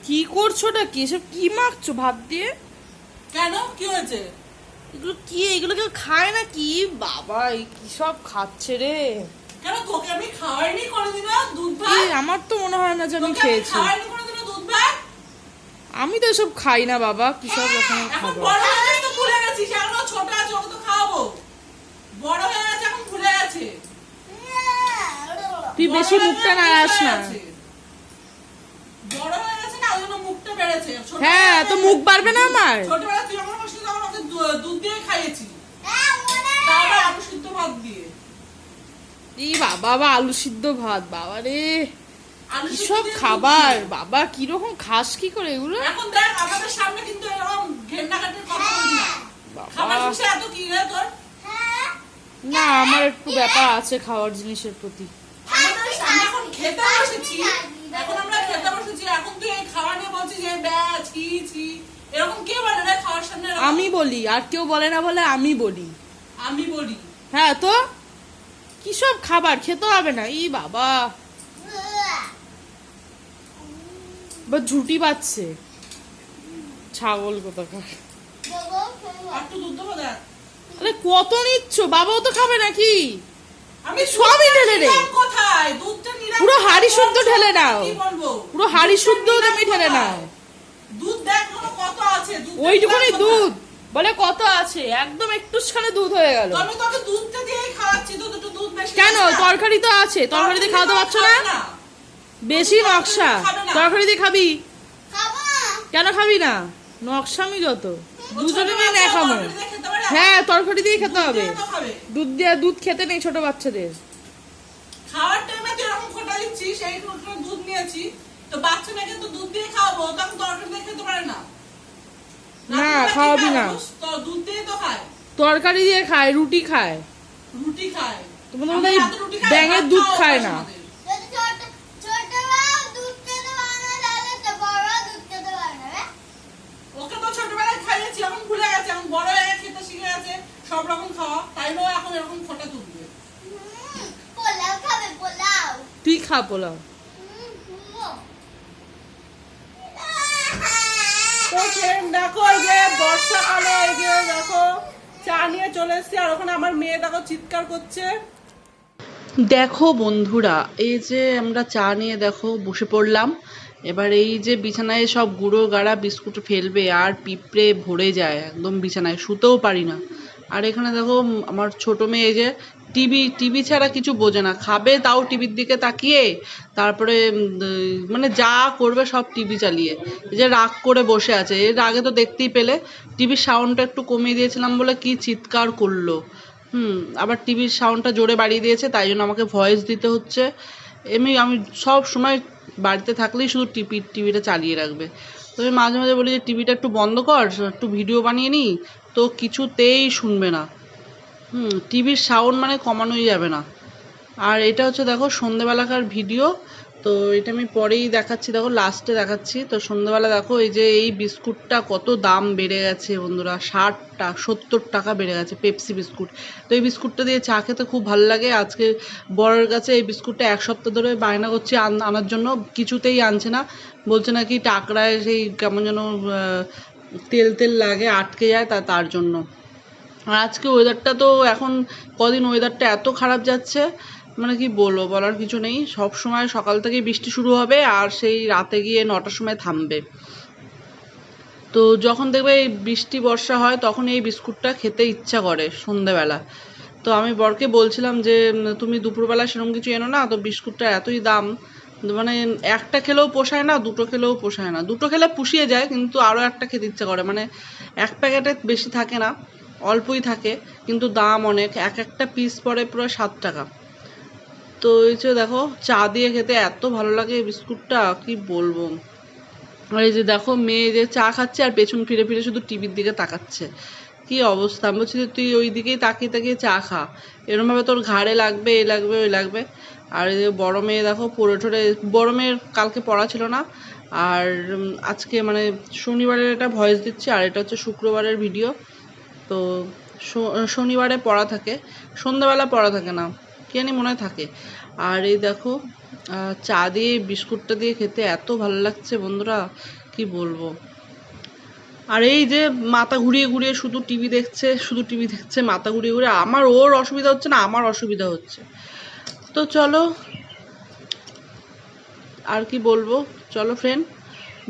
কি করছোটা কি? এসব কি মাখছো ভাত দিয়ে? কেন কি হয়েছে? এগুলো কি? এগুলো কেউ খায় না কি? বাবা এই কি সব খাচ্ছে রে? কেন তোকে আমি খাওয়াইনি কোনোদিনও দুধ ভাত? আমার তো মনে হয় না যে আমি খেয়েছি। খাওয়াইনি কোনোদিনও দুধ ভাত? আমি তো এসব খাই না বাবা, কি সব এখন এখন খাবো? বড় হয়ে গেছে তো ভুলে গেছিস, এখন ছোট আছে ওকে তো খাওয়াবো। বড় হয়ে গেছে এখন ভুলে গেছে। তুই বেশি মুখটা নাড়াস না। বড় হয়ে গেছে না, ওই জন্য মুখটা বেড়েছে। হ্যাঁ তো মুখ বাড়বে না আমার? ছোটবেলা তুই আমার সঙ্গে যখন ওকে দুধ দিয়ে খাইয়েছি, তারপর আলু সিদ্ধ ভাত দিয়ে। এই বাবা বা আলু সিদ্ধ ভাত, বাবা রে আলু কি সিদ্ধ সব দিয়ে খাবার দুধ দিয়ে। বাবা, কিরকম খাস কি করে এগুলো? এখন দেখ আমাদের সামনে কিন্তু এরকম ঘেন্নাঘাটের কথা বলবি না। খাবার বাবা শেষে এত কি রে তোর? না, আমার একটু ব্যাপার আছে খাওয়ার জিনিসের প্রতি। আমাদের সামনে এখন খেতে বসেছি, এখন আমরা খেতে বসেছি, এখন তুই এই খাওয়া নিয়ে বলছিস যে ব্যাচ ছি ছি। এরকম কে বলে রে খাওয়ার সামনে এরকম? আমি বলি, আর কেউ বলে না বলে আমি বলি। আমি বলি। হ্যাঁ তো কি সব খাবার খেতে হবে না? ই বাবা বা ঝুটি পাচ্ছে ছাগল কোথাকার। আর একটু দুধ দেবো দেখ। আরে কত নিচ্ছ? বাবাও তো খাবে নাকি? আমি সবই ঢেলে রে। নিলাম কোথায়? দুধটা নিলাম পুরো কোথায়? হাঁড়ি শুদ্ধ ঢেলে নাও। কি বলবো? পুরো হাঁড়ি দুধটা শুদ্ধ নিলাম তুমি ঢেলে কোথায়? নাও। দুধ দেখ কত আছে। দুধটা ওইটুকুনি নিলাম কোথায়? দুধ বলে কত আছে? একদম একটুখানি দুধ হয়ে গেল। তো আমি তোকে দুধটা দিয়েই খাওয়াচ্ছি, তো দুটো দুধ বেশি কেন? আছে না? তরকারি তো আছে, তরকারি দিয়ে খাওয়াতে পারছো না? খাবে না। বেশি নকশা। খাবে না। তরকারি দিয়ে খাবি? কেন খাবি না? নকশামি যত। দুজনে মিলে না খাবো। তরকারি দিয়ে খেতে পারে? হ্যাঁ তরকারি দিয়ে খেতে দুধ হবে। দিয়ে তো খাবে। দুধ খেতে নেই ছোট বাচ্চাদের। খাওয়ার টাইমে তুই এরকম খোটা দিচ্ছিস, এই খোটা দুধ নিয়েছি, তো বাচ্চা মেয়েকে তো দুধ দিয়ে খাওয়াবো, তখন তরকারি দিয়ে খেতে পারে না। না, রাত্রিবেলা কি খাওয়াবি খায়? না। তো দুধ দিয়ে তো খায়, তরকারি দিয়ে খায়, রুটি খায়। রুটি খায়। তোমাদের আমি মধ্যে এই রাতে রুটি খাই, ব্যাঙের ভাত দুধ খাওয়া খায় অভ্যাস না। আমাদের। ওকে তো ছোটবেলায় খাইয়েছি, এখন ভুলে গেছে, এখন বড় হয়ে গেছে, খেতে শিখে গেছে সব রকম খাওয়া, তাই নয় এখন এরকম খোটা তুলবে। তুই খা পোলাও। তো ফ্রেন্ড দেখো, এই যে বর্ষাকালে এই যে দেখো চা নিয়ে চলে এসেছি, আর ওখানে আমার মেয়ে দেখো চিৎকার করছে। দেখো বন্ধুরা, এই যে আমরা চা নিয়ে দেখো বসে পড়লাম। এবার এই যে বিছানায় সব গুঁড়ো গাড়া বিস্কুট ফেলবে, আর পিঁপড়ে ভরে যায় একদম বিছানায়, শুতেও পারি না। আর এখানে দেখো আমার ছোট মেয়ে এই যে টিভি ছাড়া কিছু বোঝে না, খাবে তাও টিভির দিকে তাকিয়ে, তারপরে মানে যা করবে সব টিভি চালিয়ে। এই যে রাগ করে বসে আছে, এর আগে তো দেখতেই পেলে টিভির সাউন্ডটা একটু কমিয়ে দিয়েছিলাম বলে কি চিৎকার করলো। আবার টিভির সাউন্ডটা জোরে বাড়িয়ে দিয়েছে, তাই জন্য আমাকে ভয়েস দিতে হচ্ছে। আমি সব সময় বাড়িতে থাকলেই শুধু টিভিটা চালিয়ে রাখবে। তো আমি মাঝে মাঝে বলি যে টিভিটা একটু বন্ধ কর, একটু ভিডিও বানিয়ে নিই, তো কিছুতেই শুনবে না। টিভির সাউন্ড মানে কমানোই যাবে না। আর এটা হচ্ছে দেখো সন্ধ্যেবেলাকার ভিডিও, তো এটা আমি পরেই দেখাচ্ছি, দেখো লাস্টে দেখাচ্ছি। তো সন্ধ্যেবেলা দেখো এই যে এই বিস্কুটটা কত দাম বেড়ে গেছে বন্ধুরা, 70 টাকা বেড়ে গেছে পেপসি বিস্কুট। তো এই বিস্কুটটা দিয়ে চা খেতে খুব ভালো লাগে। আজকে বড়ের কাছে এই বিস্কুটটা 1 সপ্তাহ ধরে বায়না করছি আনার জন্য, কিছুতেই আনছে না, বলছে নাকি টাকরায় সেই কেমন যেন তেল তেল লাগে, আটকে যায়, তার জন্য। আর আজকে ওয়েদারটা তো এখন কদিন ওয়েদারটা এত খারাপ যাচ্ছে, মানে কি বলবো, বলার কিছু নেই। সব সময় সকাল থেকেই বৃষ্টি শুরু হবে, আর সেই রাতে গিয়ে 9টার সময় থামবে। তো যখন দেখবে এই বৃষ্টি বর্ষা হয়, তখন এই বিস্কুটটা খেতে ইচ্ছা করে সন্ধেবেলা। তো আমি বরকে বলছিলাম যে তুমি দুপুরবেলা সেরকম কিছু এনো না, তো বিস্কুটটা এতই দাম, মানে একটা খেলেও পোষায় না, দুটো খেলেও পোষায় না। দুটো খেলে পুষিয়ে যায়, কিন্তু আরও একটা খেতে ইচ্ছা করে, মানে এক প্যাকেটে বেশি থাকে না, অল্পই থাকে, কিন্তু দাম অনেক, একটা পিস পড়ে পুরো 7 টাকা। তো এই যে দেখো চা দিয়ে খেতে এত ভালো লাগে এই বিস্কুটটা, কি বলবো। আর এই যে দেখো মেয়ে যে চা খাচ্ছে আর পেছন ফিরে ফিরে শুধু টিভির দিকে তাকাচ্ছে, কি অবস্থা। আমি বলছি যে তুই ওই দিকেই তাকিয়ে তাকিয়ে চা খা, এরমভাবে তোর ঘাড়ে লাগবে, এ লাগবে ওই লাগবে। আর এই যে বড় মেয়ে দেখো পড়ে ঠরে, বড় মেয়ের কালকে পড়া ছিল না, আর আজকে মানে শনিবারের এটা ভয়েস দিচ্ছি, আর এটা হচ্ছে শুক্রবারের ভিডিও। তো শনিবারে পড়া থাকে, সন্ধ্যাবেলা পড়া থাকে না, কি জানি মনে হয় থাকে। আর এই দেখো চা দিয়ে বিস্কুটটা দিয়ে খেতে এত ভালো লাগছে বন্ধুরা, কি বলবো। আর এই যে মাথা ঘুরিয়ে ঘুরিয়ে শুধু টিভি দেখছে, মাথা ঘুরিয়ে ঘুরিয়ে, আমার ওর অসুবিধা হচ্ছে না, আমার অসুবিধা হচ্ছে। তো চলো, আর কি বলবো, চলো ফ্রেন্ড,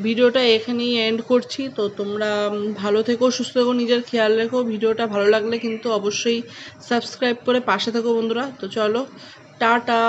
ভিডিওটা এখানেই এন্ড করছি। তো তোমরা ভালো থেকো, সুস্থ থেকো, নিজের খেয়াল রেখো। ভিডিওটা ভালো লাগলে কিন্তু অবশ্যই সাবস্ক্রাইব করে পাশে থেকো বন্ধুরা। তো চলো, টাটা।